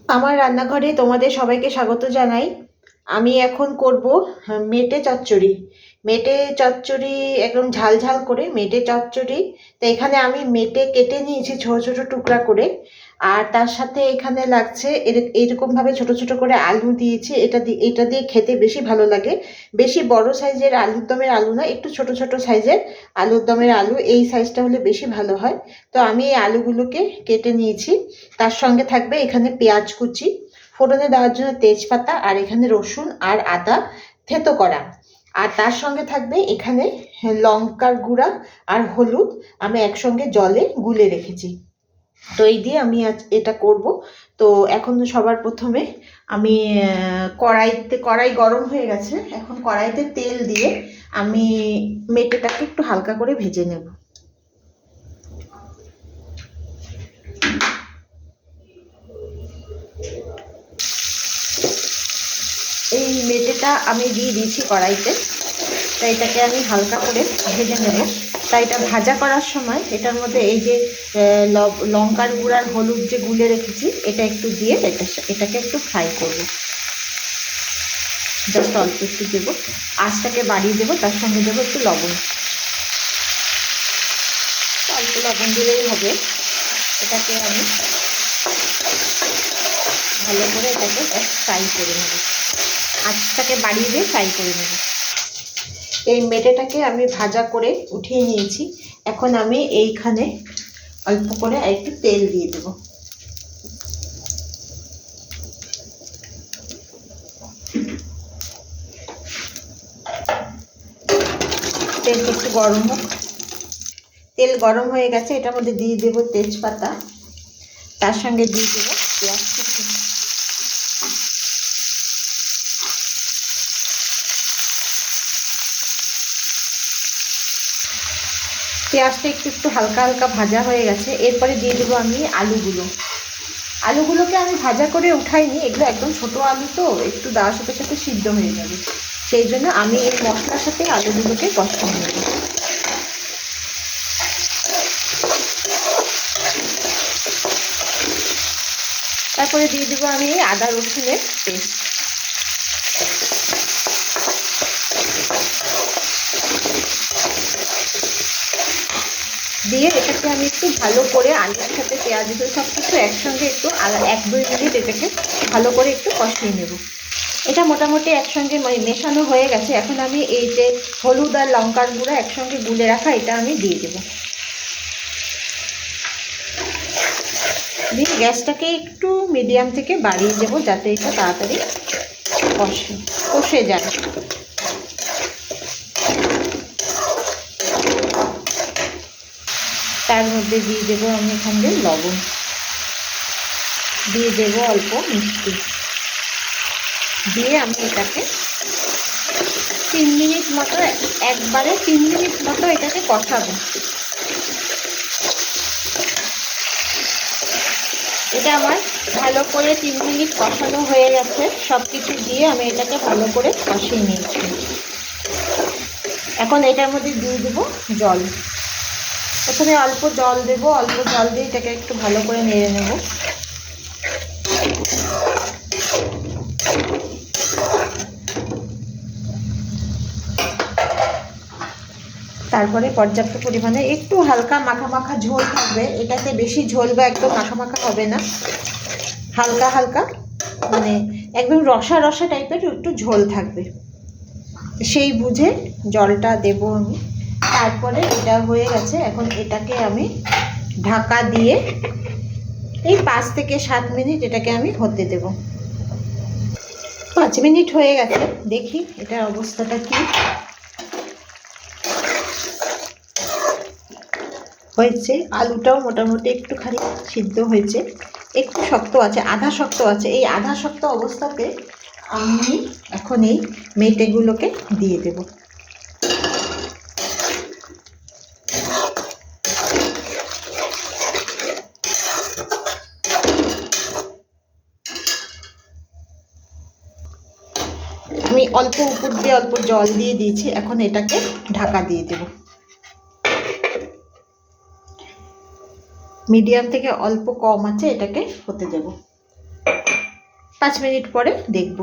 আমার রান্নাঘরে তোমাদের সবাইকে স্বাগত জানাই। আমি এখন করব মেটে চচ্চড়ি। মেটে চচ্চড়ি একদম ঝাল ঝাল করে মেটে চচ্চড়ি। তো এখানে আমি মেটে কেটে নিয়েছি ছোট ছোট টুকরা করে। আর তার সাথে এখানে লাগছে এরকমভাবে ছোট ছোট করে আলু দিয়েছি। এটা দিয়ে খেতে বেশি ভালো লাগে। বেশি বড় সাইজের আলুর দমের আলু না, একটু ছোট ছোট সাইজের আলুর দমের আলু, এই সাইজটা হলে বেশি ভালো হয়। তো আমি এই আলুগুলোকে কেটে নিয়েছি। তার সঙ্গে থাকবে এখানে পেঁয়াজ কুচি, ফোড়নে দেওয়ার জন্য তেজপাতা, আর এখানে রসুন আর আদা থেতো করা। আর তার সঙ্গে থাকবে এখানে লঙ্কার গুঁড়া আর হলুদ আমি একসঙ্গে জলে গুলে রেখেছি। তো এই দিয়ে আমি আজ এটা করব। তো এখন সবার প্রথমে আমি কড়াই গরম হয়ে গেছে, এখন কড়াইতে তেল দিয়ে আমি মেটেটাকে একটু হালকা করে ভেজে নেব। এই মেটেটা আমি দিয়ে দিয়েছি কড়াইতে। তাই এটাকে আমি হালকা করে ভেজে নেব। তাই এটা ভাজা করার সময় এটার মধ্যে এই যে লঙ্কার গুঁড়ার হলুদ যে গুলে রেখেছি এটা একটু দিয়ে এটাকে একটু ফ্রাই করব। জাস্ট অল্প একটু দেবো, আঁচটাকে বাড়িয়ে দেবো, তার সঙ্গে দেবো একটু লবণ। অল্প লবণ দিলেই হবে। এটাকে আমি ভালো করে এটাকে ফ্রাই করে নেব, আঁচটাকে বাড়িয়ে দিয়ে ফ্রাই করে নেব। এই মেটেটাকে আমি ভাজা করে উঠিয়ে নিয়েছি। এখন আমি এইখানে অল্প করে একটু তেল দিয়ে দেব। তেলটা একটু গরম হোক। তেল গরম হয়ে গেছে, এটার মধ্যে দিয়ে দেব তেজপাতা, তার সঙ্গে দিয়ে দেব পেঁয়াজ কুচি। পেঁয়াজটা একটু একটু হালকা হালকা ভাজা হয়ে গেছে। এরপরে দিয়ে দেবো আমি আলুগুলোকে আমি ভাজা করে উঠাইনি, এগুলো একদম ছোট আলু, তো একটু দেওয়ার সাথে সাথে সিদ্ধ হয়ে যাবে। সেই জন্য আমি এই মশলার সাথে আলুগুলোকে কষিয়ে নেব। তারপরে দিয়ে দেবো আমি আদা রসুনের পেস্ট। দিয়ে এটাকে আমি একটু ভালো করে আলুর সাথে পেঁয়াজ দিয়ে সব কিছু একসঙ্গে একটু 1-2 মিনিট এটাকে ভালো করে একটু কষিয়ে নেব। এটা মোটামুটি একসঙ্গে মেশানো হয়ে গেছে। এখন আমি এই যে হলুদ আর লঙ্কার গুঁড়া একসঙ্গে গুলে রাখা এটা আমি দিয়ে দেবো। দিয়ে গ্যাসটাকে একটু মিডিয়াম থেকে বাড়িয়ে দেবো যাতে এটা তাড়াতাড়ি কষে যায়। তার মধ্যে দিয়ে দেবো আমি এখানে লবণ, দিয়ে দেবো অল্প মিষ্টি, দিয়ে আমি এটাকে 3 মিনিট মতো, একবারে 3 মিনিট মতো এটাকে কষাবো। এটা আমার ভালো করে 3 মিনিট কষানো হয়ে গেছে। সব কিছু দিয়ে আমি এটাকে ভালো করে কষিয়ে নিয়েছি। এখন এটার মধ্যে দিয়ে দেবো জল। প্রথমে অল্প জল দেবো, অল্প জল দিয়ে এটাকে একটু ভালো করে নেড়ে নেব। তারপরে পর্যাপ্ত পরিমাণে একটু হালকা মাখা মাখা ঝোল থাকবে। এটাতে বেশি ঝোল বা একদম মাখা মাখা হবে না, হালকা হালকা মানে একদম রসা রসা টাইপের একটু ঝোল থাকবে, সেই বুঝে জলটা দেব আমি। তারপরে এটা হয়ে গেছে, এখন এটাকে আমি ঢাকা দিয়ে এই 5 থেকে 7 মিনিট এটাকে আমি হতে দেব। 5 মিনিট হয়ে গেছে, দেখি এটার অবস্থাটা কি হয়েছে। আলুটাও মোটামুটি একটুখানি সিদ্ধ হয়েছে, একটু শক্ত আছে, আধা শক্ত আছে। এই আধা শক্ত অবস্থাতে আমি এখন এই মেটেগুলোকে দিয়ে দেব। আমি অল্প উপর দিয়ে অল্প জল দিয়ে দিয়েছি। এখন এটাকে ঢাকা দিয়ে দেব। মিডিয়াম থেকে অল্প কম আছে এটাকে হতে দেব। 5 মিনিট পরে দেখব।